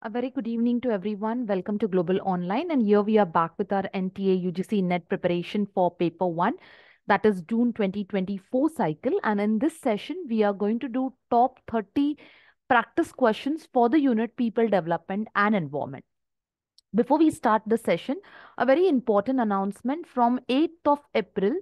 A very good evening to everyone. Welcome to Global Online. And here we are back with our NTA UGC NET preparation for paper 1, that is June 2024 cycle. And in this session, we are going to do top 30 practice questions for the unit People Development and Environment. Before we start the session, a very important announcement from 8th of April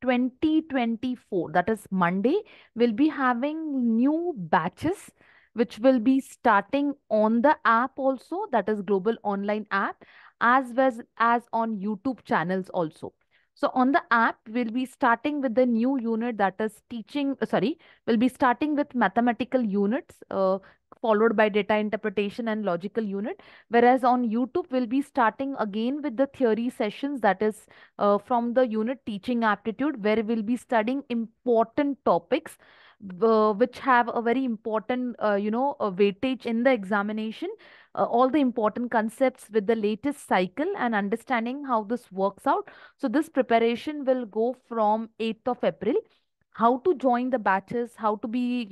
2024, that is Monday, we'll be having new batches which will be starting on the app also, that is Global Online app, as well as on YouTube channels also. So on the app, we'll be starting with the new unit that is we'll be starting with mathematical units, followed by data interpretation and logical unit. Whereas on YouTube, we'll be starting again with the theory sessions, that is from the unit teaching aptitude, where we'll be studying important topics which have a very important, weightage in the examination, all the important concepts with the latest cycle and understanding how this works out. So this preparation will go from 8th of April. How to join the batches, how to be,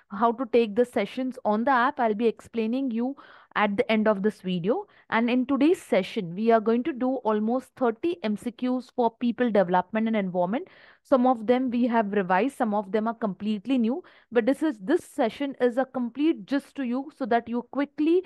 how to take the sessions on the app, I'll be explaining you at the end of this video. And in today's session, we are going to do almost 30 MCQs for people development and environment. Some of them we have revised, some of them are completely new, but this session is a complete gist to you so that you quickly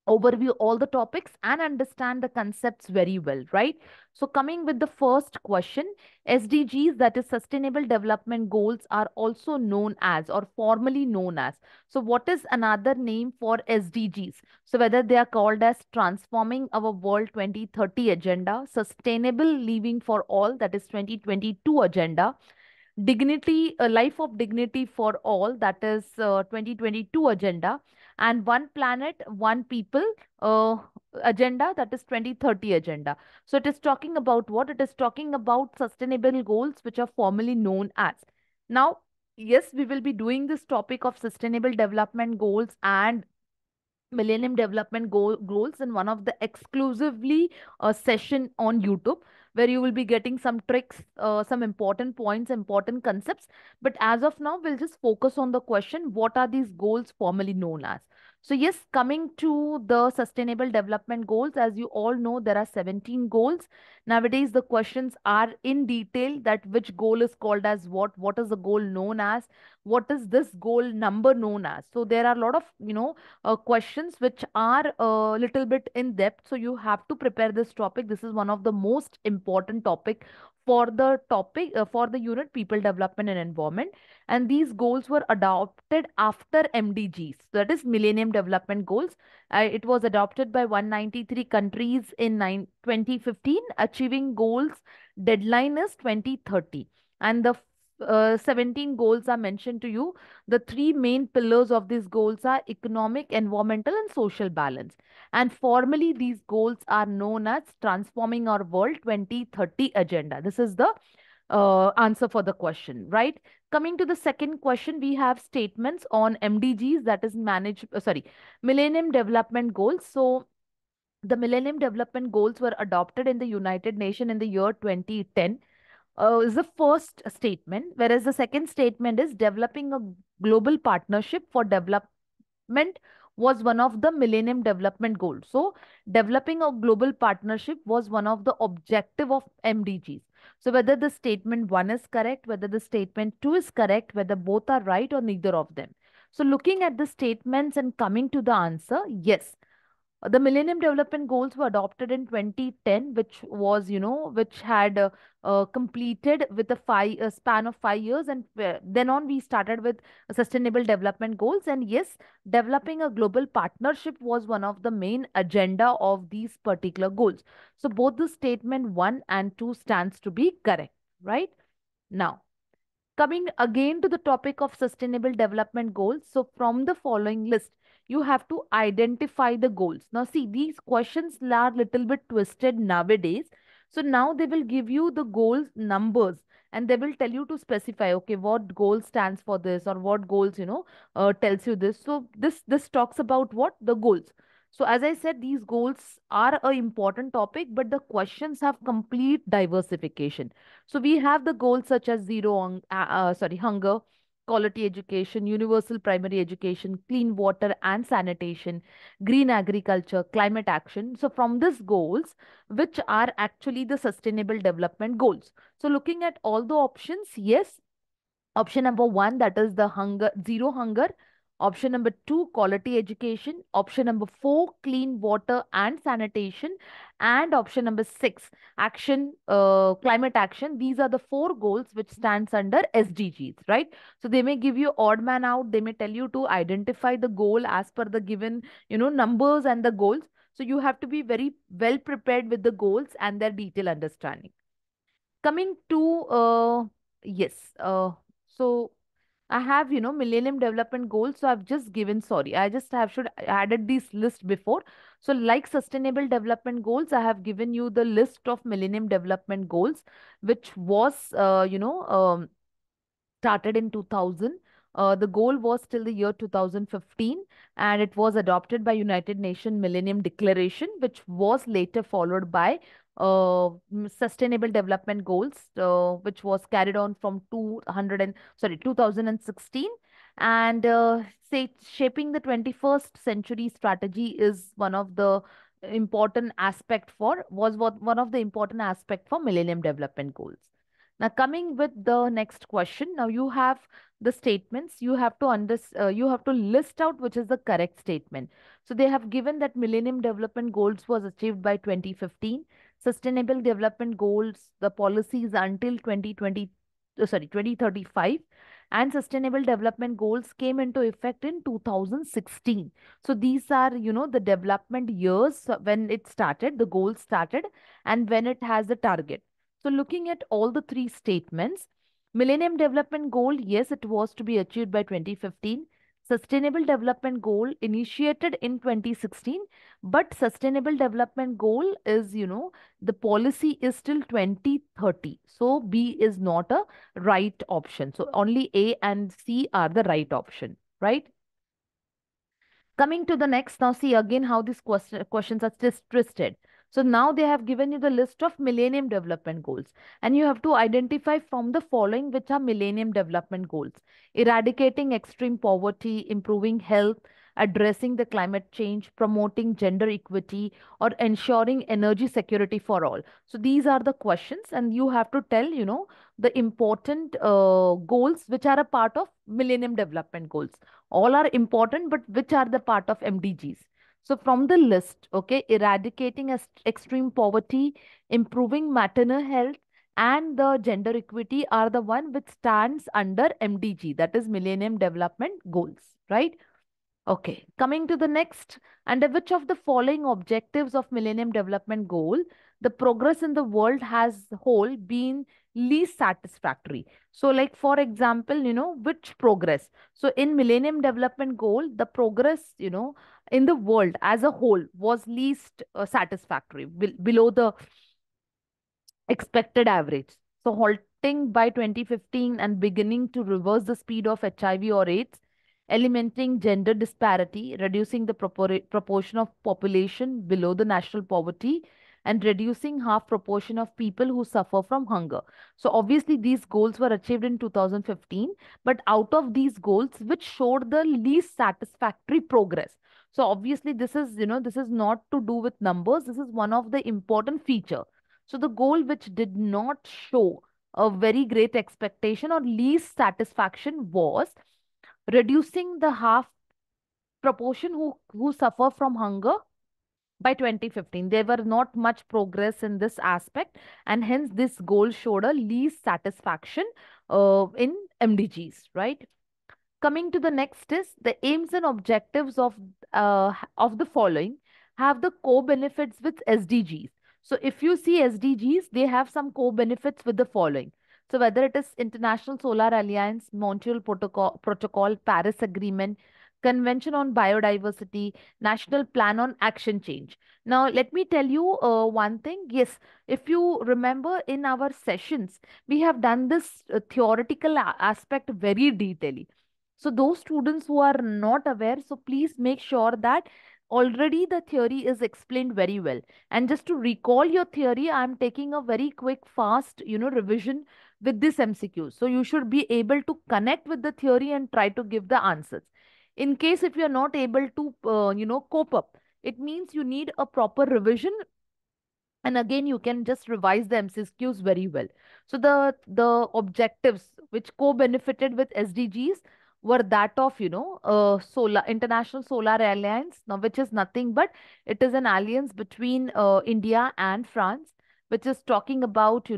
overview all the topics and understand the concepts very well, right? So coming with the first question, SDGs, that is Sustainable Development Goals, are also known as or formally known as. So what is another name for SDGs? So whether they are called as Transforming Our World 2030 Agenda, Sustainable Living for All, that is 2022 Agenda, Dignity, a Life of Dignity for All, that is 2022 Agenda, and One Planet, One People agenda, that is 2030 agenda. So it is talking about what? It is talking about sustainable goals which are formally known as. Now, yes, we will be doing this topic of sustainable development goals and Millennium Development Goals in one of the exclusively session on YouTube, where you will be getting some tricks, some important points, important concepts. But as of now, we'll just focus on the question, what are these goals formally known as? So yes, coming to the Sustainable Development Goals, as you all know, there are 17 goals. Nowadays, the questions are in detail, that which goal is called as what is the goal known as, what is this goal number known as. So there are a lot of, questions which are a little bit in depth. So you have to prepare this topic. This is one of the most important topic for the topic for the unit People Development and Environment. And these goals were adopted after MDGs. So that is Millennium Development Goals. It was adopted by 193 countries in 2015. Achieving goals deadline is 2030. And the 17 goals are mentioned to you. The three main pillars of these goals are economic, environmental, and social balance. And formally, these goals are known as Transforming Our World 2030 Agenda. This is the answer for the question, right? Coming to the second question, we have statements on MDGs, that is Millennium Development Goals. So the Millennium Development Goals were adopted in the United Nations in the year 2010, is the first statement, whereas the second statement is developing a global partnership for development was one of the Millennium Development Goals. So, developing a global partnership was one of the objective of MDGs. So, whether the statement 1 is correct, whether the statement 2 is correct, whether both are right or neither of them. So, looking at the statements and coming to the answer, yes, the Millennium Development Goals were adopted in 2010, which was, which had completed with a span of 5 years. And then on, we started with Sustainable Development Goals. And yes, developing a global partnership was one of the main agenda of these particular goals. So both the statement 1 and 2 stands to be correct, right? Now, coming again to the topic of sustainable development goals. So from the following list, you have to identify the goals. Now see, these questions are little bit twisted nowadays. So now they will give you the goals numbers, and they will tell you to specify, okay, what goal stands for this, or what goals, tells you this. So this talks about what? The goals. So as I said, these goals are a important topic, but the questions have complete diversification. So we have the goals such as hunger, quality education, universal primary education, clean water and sanitation, green agriculture, climate action. So from these goals, which are actually the sustainable development goals. So looking at all the options, yes, option number one, that is the zero hunger. Option number two, quality education. Option number four, clean water and sanitation. And option number six, climate action. These are the four goals which stands under SDGs, right? So they may give you odd man out. They may tell you to identify the goal as per the given, numbers and the goals. So you have to be very well prepared with the goals and their detailed understanding. Coming to yes, so I have, Millennium Development Goals. So I've just given, sorry, I just have should added this list before. So like Sustainable Development Goals, I have given you the list of Millennium Development Goals, which was, started in 2000. The goal was till the year 2015, and it was adopted by United Nations Millennium Declaration, which was later followed by Sustainable Development Goals, which was carried on from 2016. And shaping the 21st century strategy is one of the important aspect for was what one of the important aspect for Millennium Development Goals. Now, coming with the next question, now you have the statements. You have to list out which is the correct statement. So they have given that Millennium Development Goals was achieved by 2015. Sustainable Development Goals, the policies until 2035, and Sustainable Development Goals came into effect in 2016. So these are, the development years when it started, the goal started, and when it has the target. So looking at all the three statements, Millennium Development Goal, yes, it was to be achieved by 2015. Sustainable Development Goal initiated in 2016, but Sustainable Development Goal is, the policy is till 2030. So B is not a right option. So only A and C are the right option, right? Coming to the next, now see again how these questions are just twisted. So now they have given you the list of Millennium Development Goals, and you have to identify from the following which are Millennium Development Goals: eradicating extreme poverty, improving health, addressing the climate change, promoting gender equity, or ensuring energy security for all. So these are the questions, and you have to tell, the important goals which are a part of Millennium Development Goals. All are important, but which are the part of MDGs? So from the list, okay, eradicating extreme poverty, improving maternal health, and the gender equity are the one which stands under MDG, that is Millennium Development Goals, right? Okay, coming to the next, under which of the following objectives of Millennium Development Goal, the progress in the world has whole been least satisfactory? So, like for example, which progress? So, in Millennium Development Goal, the progress, in the world as a whole was least satisfactory, below the expected average. So, halting by 2015 and beginning to reverse the speed of HIV or AIDS, eliminating gender disparity, reducing the proportion of population below the national poverty, and reducing half proportion of people who suffer from hunger. So, obviously, these goals were achieved in 2015, but out of these goals, which showed the least satisfactory progress? So, obviously, this is not to do with numbers. This is one of the important feature. So the goal which did not show a very great expectation or least satisfaction was reducing the half proportion who suffer from hunger by 2015. There were not much progress in this aspect, and hence this goal showed a least satisfaction in MDGs, right? Coming to the next is the aims and objectives of the following have the co-benefits with SDGs. So if you see SDGs, they have some co-benefits with the following. So whether it is International Solar Alliance, Montreal Protocol, Paris Agreement, Convention on Biodiversity, National Plan on Action Change. Now, let me tell you one thing. Yes, if you remember in our sessions, we have done this theoretical aspect very detailedly. So those students who are not aware, so please make sure that already the theory is explained very well. And just to recall your theory, I'm taking a very quick, fast, revision with this MCQ. So you should be able to connect with the theory and try to give the answers. In case if you are not able to, cope up, it means you need a proper revision, and again you can just revise the MCQs very well. So the objectives which co-benefited with SDGs were that of, solar international solar alliance, now which is nothing but it is an alliance between India and France, which is talking about,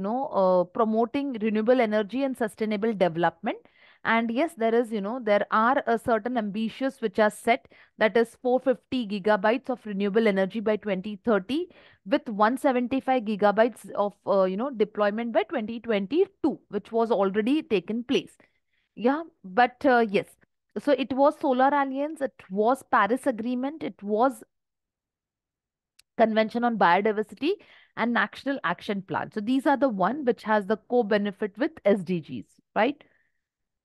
promoting renewable energy and sustainable development. And yes, there is, there are a certain ambitious which are set, that is 450 gigabytes of renewable energy by 2030, with 175 gigabytes of deployment by 2022, which was already taken place. Yeah, but yes, so it was solar alliance, it was Paris agreement, it was convention on biodiversity, and national action plan. So these are the one which has the co-benefit with SDGs, right?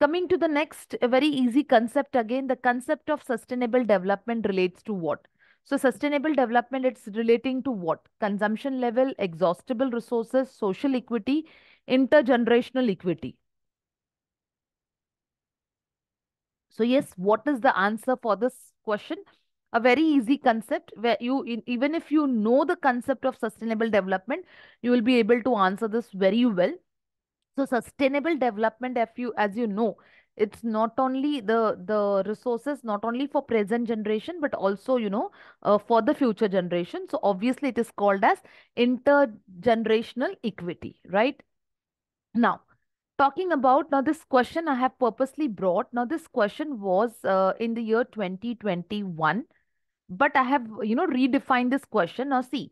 Coming to the next, a very easy concept again, the concept of sustainable development relates to what? So sustainable development, it's relating to what? Consumption level, exhaustible resources, social equity, intergenerational equity. So yes, what is the answer for this question? A very easy concept where even if you know the concept of sustainable development, you will be able to answer this very well. So sustainable development, if you, as you know, it's not only the resources, not only for present generation, but also, for the future generation. So obviously it is called as intergenerational equity, right? Now, talking about now this question I have purposely brought. Now this question was in the year 2021, but I have, redefined this question. Now see,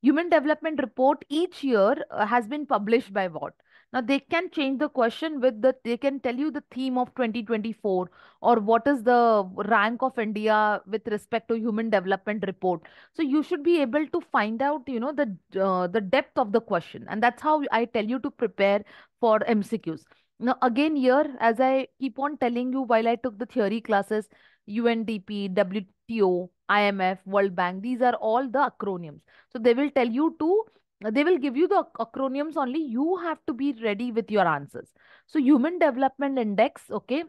Human Development Report each year has been published by what? Now they can change the question with they can tell you the theme of 2024, or what is the rank of India with respect to Human Development Report. So you should be able to find out, the depth of the question, and that's how I tell you to prepare for MCQs. Now again here, as I keep on telling you while I took the theory classes, UNDP, WTO, IMF, World Bank, these are all the acronyms. So they will tell you to, they will give you the acronyms only. You have to be ready with your answers. So Human Development Index, okay.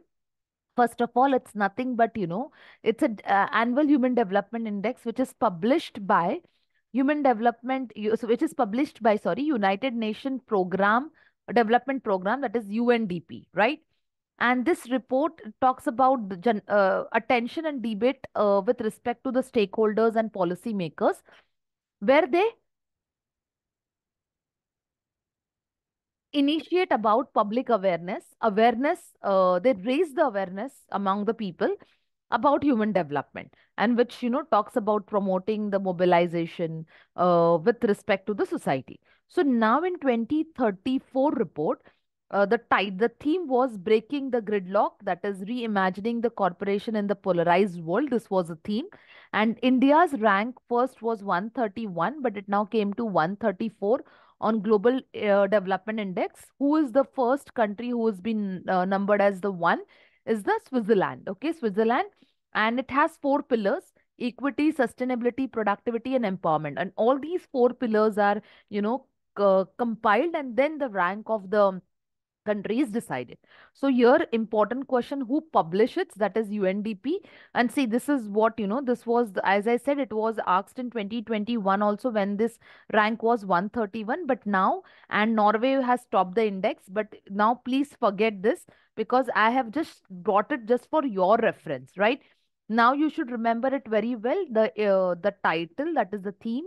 First of all, it's nothing but, it's an annual Human Development Index, which is published by which is published by, sorry, United Nations Program, Development Program, that is UNDP, right? And this report talks about the attention and debate with respect to the stakeholders and policymakers, where they initiate about public awareness, they raise the awareness among the people about human development, and which, talks about promoting the mobilization with respect to the society. So now in 2034 report, the theme was breaking the gridlock, that is reimagining the corporation in the polarized world. This was a theme, and India's rank first was 131, but it now came to 134 on Global Development Index. Who is the first country who has been numbered as the one? Is the Switzerland. Okay, Switzerland, and it has four pillars: equity, sustainability, productivity, and empowerment. And all these four pillars are, compiled, and then the rank of the country is decided. So here, important question, who publishes? That is UNDP. And see, this is what, this was, as I said, it was asked in 2021 also, when this rank was 131, but now, and Norway has topped the index, but now please forget this, because I have just brought it just for your reference, right? Now you should remember it very well, the title, that is the theme,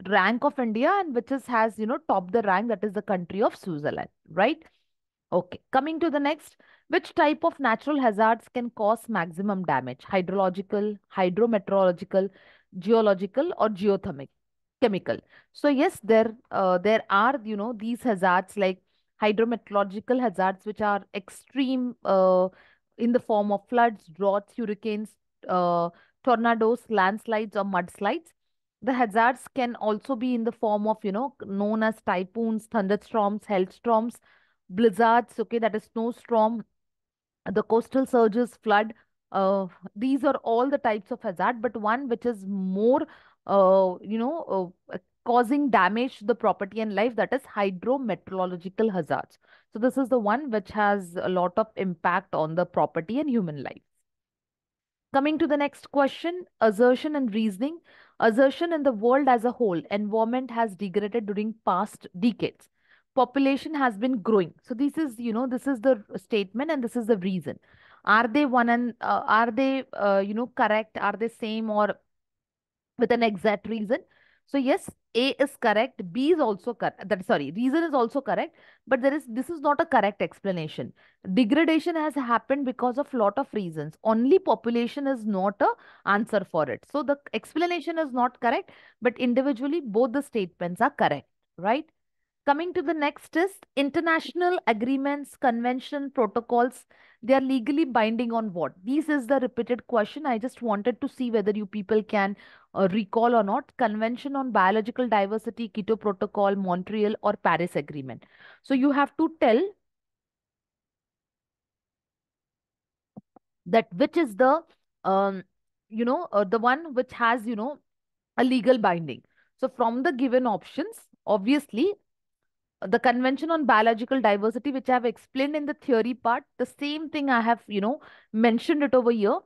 rank of India, and which is has, topped the rank, that is the country of Switzerland, right? Okay, coming to the next, which type of natural hazards can cause maximum damage? Hydrological, hydrometeorological, geological, or geothermic, chemical? So yes, there are, these hazards like hydrometeorological hazards, which are extreme in the form of floods, droughts, hurricanes, tornadoes, landslides, or mudslides. The hazards can also be in the form of, known as typhoons, thunderstorms, hailstorms, blizzards, okay, that is snowstorm, the coastal surges, flood. These are all the types of hazard, but one which is more, causing damage to the property and life, that is hydrometeorological hazards. So this is the one which has a lot of impact on the property and human life. Coming to the next question, assertion and reasoning. Assertion: in the world as a whole, environment has degraded during past decades. Population has been growing. So this is, this is the statement and this is the reason. Are they one and are they, correct? Are they same or with an exact reason? So yes, A is correct. B is also correct. That sorry, reason is also correct, but this is not a correct explanation. Degradation has happened because of lot of reasons. Only population is not a answer for it. So the explanation is not correct, but individually both the statements are correct, right? Coming to the next is international agreements, convention, protocols. They are legally binding on what? This is the repeated question. I just wanted to see whether you people can recall or not. Convention on Biological Diversity, Quito Protocol, Montreal, or Paris Agreement. So you have to tell that which is the, the one which has, a legal binding. So from the given options, obviously the Convention on Biological Diversity, which I have explained in the theory part, the same thing I have, mentioned it over here.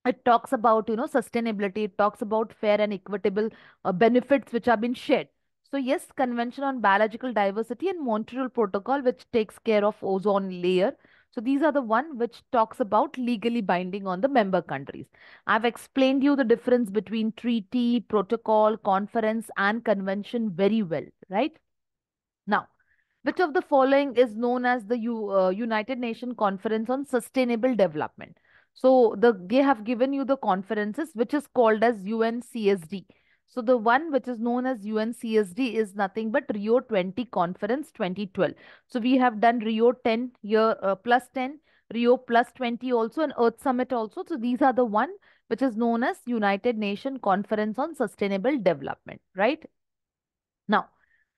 It talks about, sustainability. It talks about fair and equitable benefits which have been shared. So yes, Convention on Biological Diversity and Montreal Protocol, which takes care of ozone layer. So these are the one which talks about legally binding on the member countries. I've explained you the difference between treaty, protocol, conference, and convention very well, right? Now, which of the following is known as the United Nations Conference on Sustainable Development? So they have given you the conferences which is called as UNCSD. So the one which is known as UNCSD is nothing but Rio 20 Conference 2012. So we have done Rio 10 year plus 10, Rio plus 20 also, and Earth Summit also. So these are the one which is known as United Nations Conference on Sustainable Development, right? Now,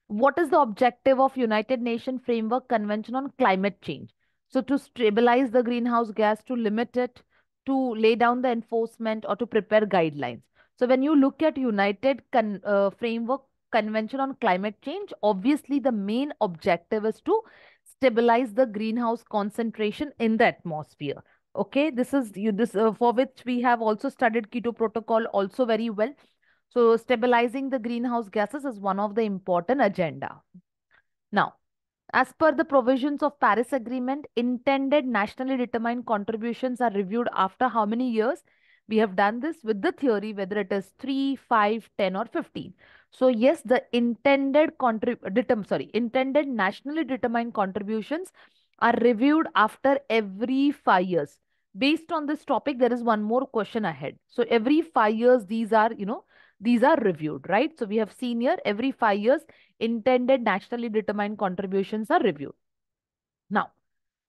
what is the objective of United Nations Framework Convention on Climate Change? So to stabilize the greenhouse gas, to limit it, to lay down the enforcement, or to prepare guidelines. So when you look at Framework Convention on Climate Change, obviously the main objective is to stabilize the greenhouse concentration in the atmosphere. Okay, this is this for which we have also studied Keto Protocol also very well. So stabilizing the greenhouse gases is one of the important agenda. Now, as per the provisions of Paris Agreement, intended nationally determined contributions are reviewed after how many years? We have done this with the theory, whether it is 3, 5, 10, or 15. So yes, the intended nationally determined contributions are reviewed after every 5 years. Based on this topic, there is one more question ahead. So every 5 years, these are, these are reviewed, right? So we have seen here every 5 years, intended nationally determined contributions are reviewed. Now,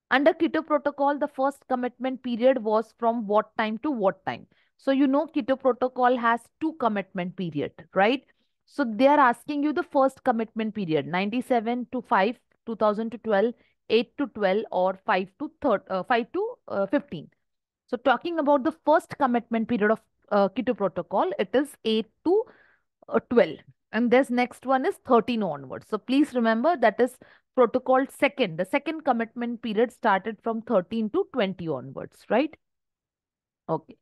under Quito Protocol, the first commitment period was from what time to what time? So Quito Protocol has two commitment period, right? So they are asking you the first commitment period, 97 to 5, 2000 to 12, 8 to 12, or 5 to 15. So talking about the first commitment period of Quito Protocol, it is 8 to 12. And this next one is 13 onwards. So please remember that is protocol second. The second commitment period started from 13 to 20 onwards, right? Okay.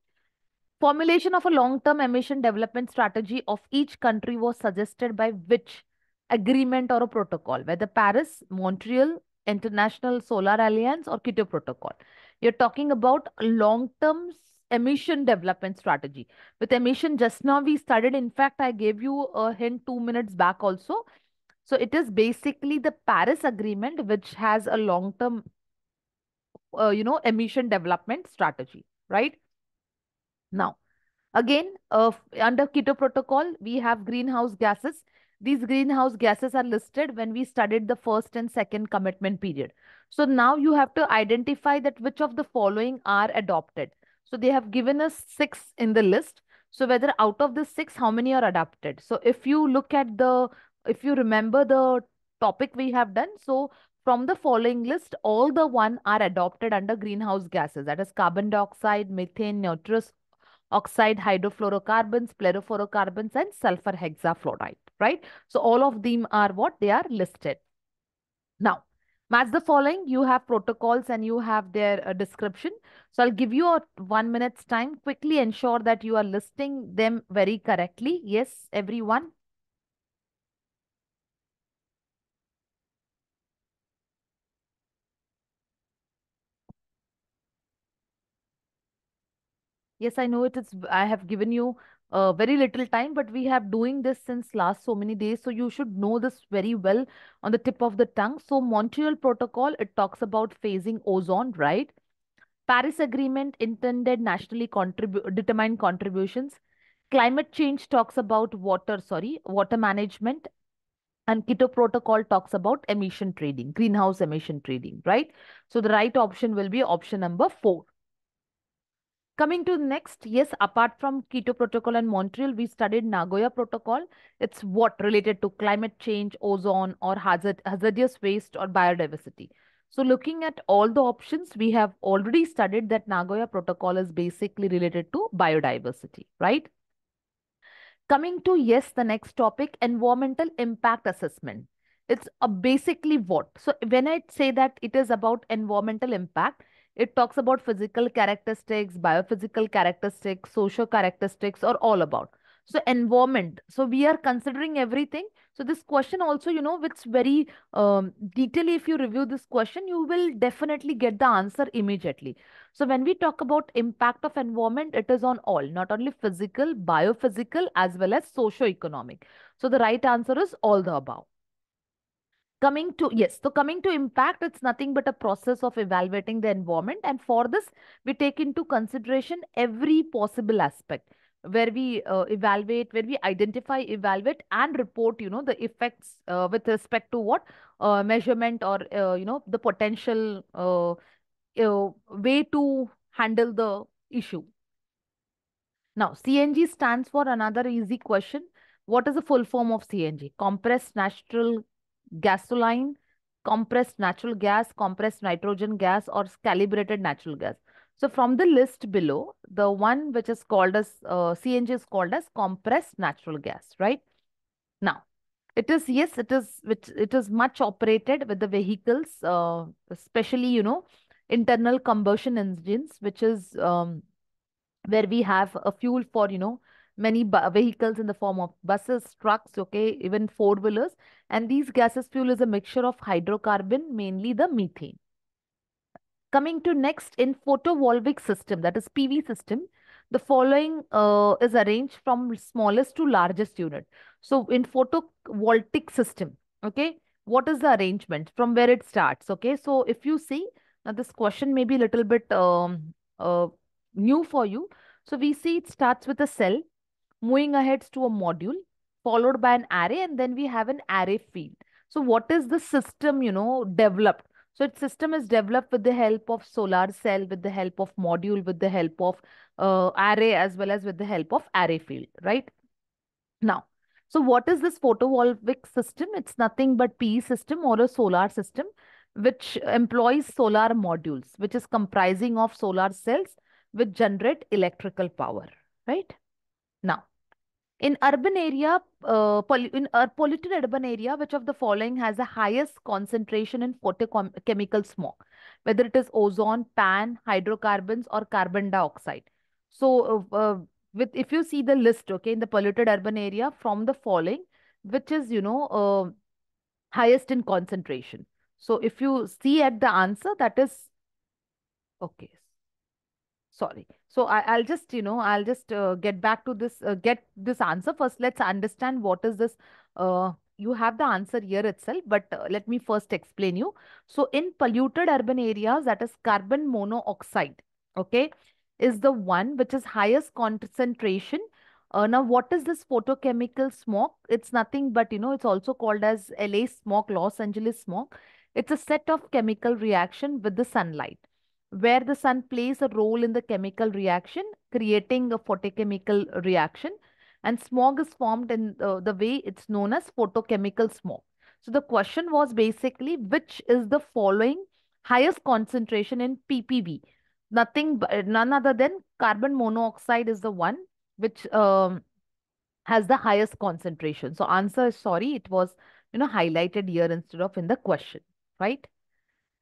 Formulation of a long-term emission development strategy of each country was suggested by which agreement or a protocol, whether Paris, Montreal, International Solar Alliance, or Quito Protocol. You're talking about a long-term emission development strategy. With emission, just now we studied, in fact, I gave you a hint 2 minutes back also. So it is basically the Paris Agreement, which has a long-term, emission development strategy, right? Now, again, under Quito Protocol, we have greenhouse gases. These greenhouse gases are listed when we studied the first and second commitment period. So now you have to identify that which of the following are adopted. So they have given us 6 in the list. So whether out of the 6, how many are adopted? So if you look at if you remember the topic we have done, so from the following list, all the one are adopted under greenhouse gases. That is carbon dioxide, methane, nitrous oxide, hydrofluorocarbons, fluorofluorocarbons, and sulfur hexafluoride, right? So all of them are what? They are listed. Now, match the following. You have protocols and you have their description. So I'll give you a 1 minute's time. Quickly ensure that you are listing them very correctly. Yes, everyone. Yes, I know it is. I have given you very little time, but we have doing this since last so many days. So you should know this very well on the tip of the tongue. So Montreal Protocol, it talks about phasing ozone, right? Paris Agreement intended nationally determined contributions. Climate change talks about water management. And Quito Protocol talks about emission trading, greenhouse emission trading, right? So the right option will be option number 4. Coming to next, yes, apart from Quito Protocol and Montreal, we studied Nagoya Protocol. It's what related to climate change, ozone, or hazardous waste or biodiversity. So looking at all the options, we have already studied that Nagoya Protocol is basically related to biodiversity, right? Coming to, yes, the next topic, environmental impact assessment. It's basically what? So when I say that it is about environmental impact, it talks about physical characteristics, biophysical characteristics, social characteristics, or all about. So environment. So we are considering everything. So this question also, it's very detailed. If you review this question, you will definitely get the answer immediately. So when we talk about impact of environment, it is on all, not only physical, biophysical, as well as socio-economic. So the right answer is all the above. Coming to, yes, so coming to impact, it's nothing but a process of evaluating the environment. And for this, we take into consideration every possible aspect where we evaluate, where we identify, evaluate, and report, the effects with respect to what measurement or, the potential way to handle the issue. Now, CNG stands for another easy question. What is the full form of CNG? Compressed natural gasoline, compressed natural gas, compressed nitrogen gas, or calibrated natural gas. So from the list below, the one which is called as CNG is called as compressed natural gas, right? Now, it is, yes, it is much operated with the vehicles, especially, internal combustion engines, which is where we have a fuel for, many vehicles in the form of buses, trucks, okay, even four-wheelers. And these gases fuel is a mixture of hydrocarbon, mainly the methane. Coming to next, in photovoltaic system, that is PV system, the following is arranged from smallest to largest unit. So in photovoltaic system, okay, what is the arrangement from where it starts? Okay, so if you see, now this question may be a little bit new for you. So we see it starts with a cell, moving ahead to a module, followed by an array, and then we have an array field. So what is the system, developed? So its system is developed with the help of solar cell, with the help of module, with the help of array, as well as with the help of array field, right? Now, so what is this photovoltaic system? It's nothing but PE system or a solar system which employs solar modules, which is comprising of solar cells which generate electrical power, right? Now, in urban area, in a polluted urban area, which of the following has the highest concentration in photochemical smoke, whether it is ozone, pan, hydrocarbons, or carbon dioxide? So, with if you see the list, okay, in the polluted urban area from the following, which is highest in concentration. So, if you see at the answer, that is okay. Sorry. So I'll just, I'll just get back to this, get this answer. First, let's understand what is this. You have the answer here itself, but let me first explain you. So in polluted urban areas, that is carbon monoxide, okay, is the one which is highest concentration. Now, what is this photochemical smoke? It's nothing but, it's also called as LA smoke, Los Angeles smoke. It's a set of chemical reaction with the sunlight where the sun plays a role in the chemical reaction, creating a photochemical reaction, and smog is formed in the way it's known as photochemical smog. So the question was basically which is the following highest concentration in ppb? None other than carbon monoxide is the one which has the highest concentration? So answer is sorry, it was, highlighted here instead of in the question, right?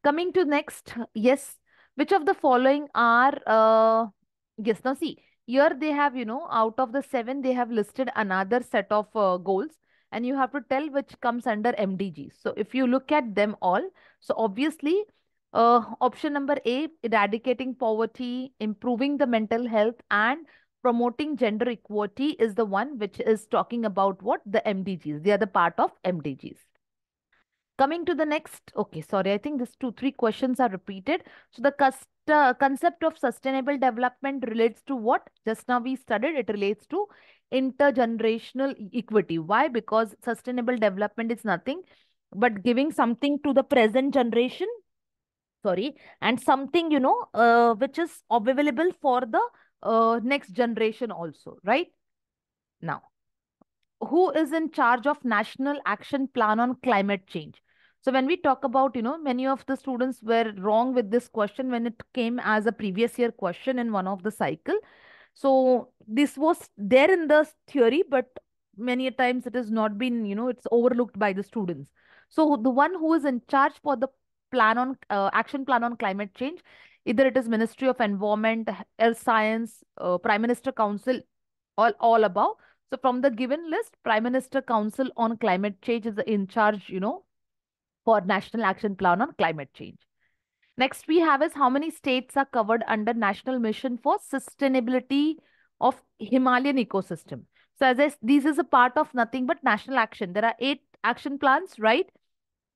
Coming to next, yes, which of the following are, yes, now see, here they have, out of the seven, they have listed another set of goals, and you have to tell which comes under MDGs. So if you look at them all, so obviously, option number A, eradicating poverty, improving the mental health, and promoting gender equality is the one which is talking about what? The MDGs. They are the part of MDGs. Coming to the next, okay, sorry, I think this two, three questions are repeated. So the concept of sustainable development relates to what? Just now we studied, it relates to intergenerational equity. Why? Because sustainable development is nothing but giving something to the present generation, sorry, and something, which is available for the next generation also, right? Now, who is in charge of National Action Plan on Climate Change? So when we talk about, many of the students were wrong with this question when it came as a previous year question in one of the cycle. So this was there in the theory, but many a times it has not been, it's overlooked by the students. So the one who is in charge for the plan on action plan on climate change, either it is Ministry of Environment, Earth Science, Prime Minister Council, all above. So from the given list, Prime Minister Council on Climate Change is in charge, for National Action Plan on Climate Change. Next we have is how many states are covered under National Mission for Sustainability of Himalayan Ecosystem. So this is a part of nothing but national action. There are 8 action plans, right?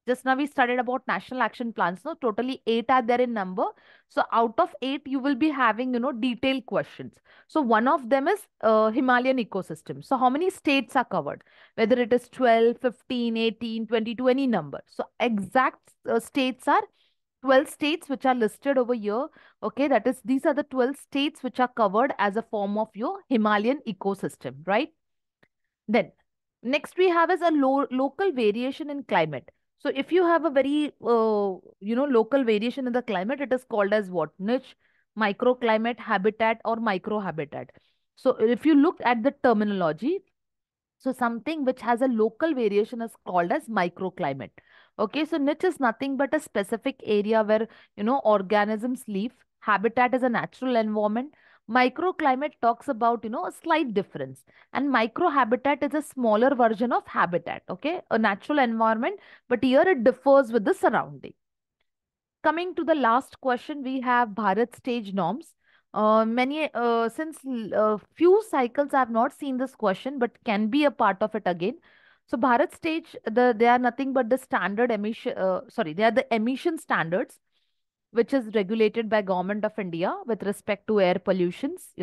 Just now we studied about national action plans. No, totally 8 are there in number. So out of 8, you will be having, detailed questions. So one of them is Himalayan ecosystem. So how many states are covered? Whether it is 12, 15, 18, 22, any number. So exact states are 12 states which are listed over here. Okay, that is, these are the 12 states which are covered as a form of your Himalayan ecosystem, right? Then next we have is a local variation in climate. So if you have a very, local variation in the climate, it is called as what? Niche, microclimate, habitat, or microhabitat. So if you look at the terminology, so something which has a local variation is called as microclimate. Okay, so niche is nothing but a specific area where, organisms live. Habitat is a natural environment. Microclimate talks about, a slight difference. And microhabitat is a smaller version of habitat. Okay, a natural environment, but here it differs with the surrounding. Coming to the last question, we have Bharat stage norms. Since few cycles I have not seen this question, but can be a part of it again. So Bharat stage, they are nothing but the standard emission. They are the emission standards which is regulated by Government of India with respect to air pollutions,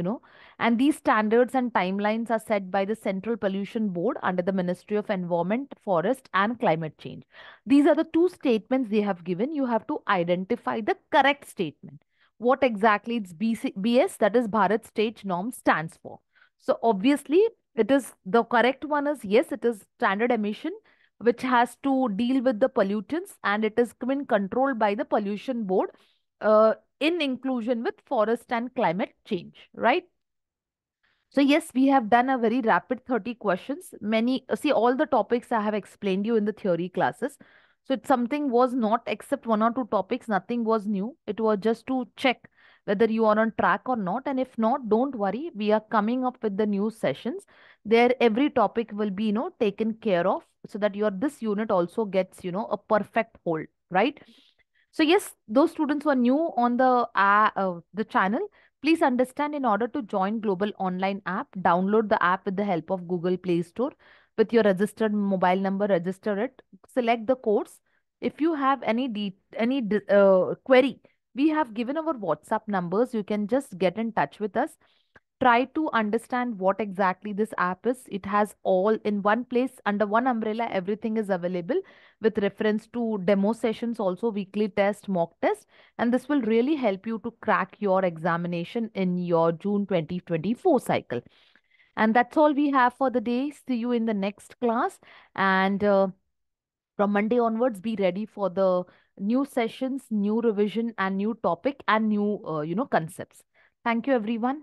and these standards and timelines are set by the Central Pollution Board under the Ministry of Environment, Forest and Climate Change. These are the two statements they have given. You have to identify the correct statement. What exactly its BS, that is Bharat Stage Norm, stands for. So obviously, it is the correct one is yes, it is standard emission which has to deal with the pollutants, and it is been controlled by the pollution board in inclusion with forest and climate change, right? So yes, we have done a very rapid 30 questions. Many, see, all the topics I have explained you in the theory classes. So it's something was not except one or two topics, nothing was new. It was just to check whether you are on track or not. And if not, don't worry. We are coming up with the new sessions. There, every topic will be, taken care of so that your this unit also gets, a perfect hold, right? So yes, those students who are new on the channel, please understand, in order to join Global Online app, download the app with the help of Google Play Store with your registered mobile number, register it, select the course. If you have any query, we have given our WhatsApp numbers. You can just get in touch with us. Try to understand what exactly this app is. It has all in one place under one umbrella. Everything is available with reference to demo sessions, also weekly test, mock test, and this will really help you to crack your examination in your June 2024 cycle. And that's all we have for the day. See you in the next class. And from Monday onwards, be ready for the new sessions, new revision, and new topic and new, concepts. Thank you, everyone.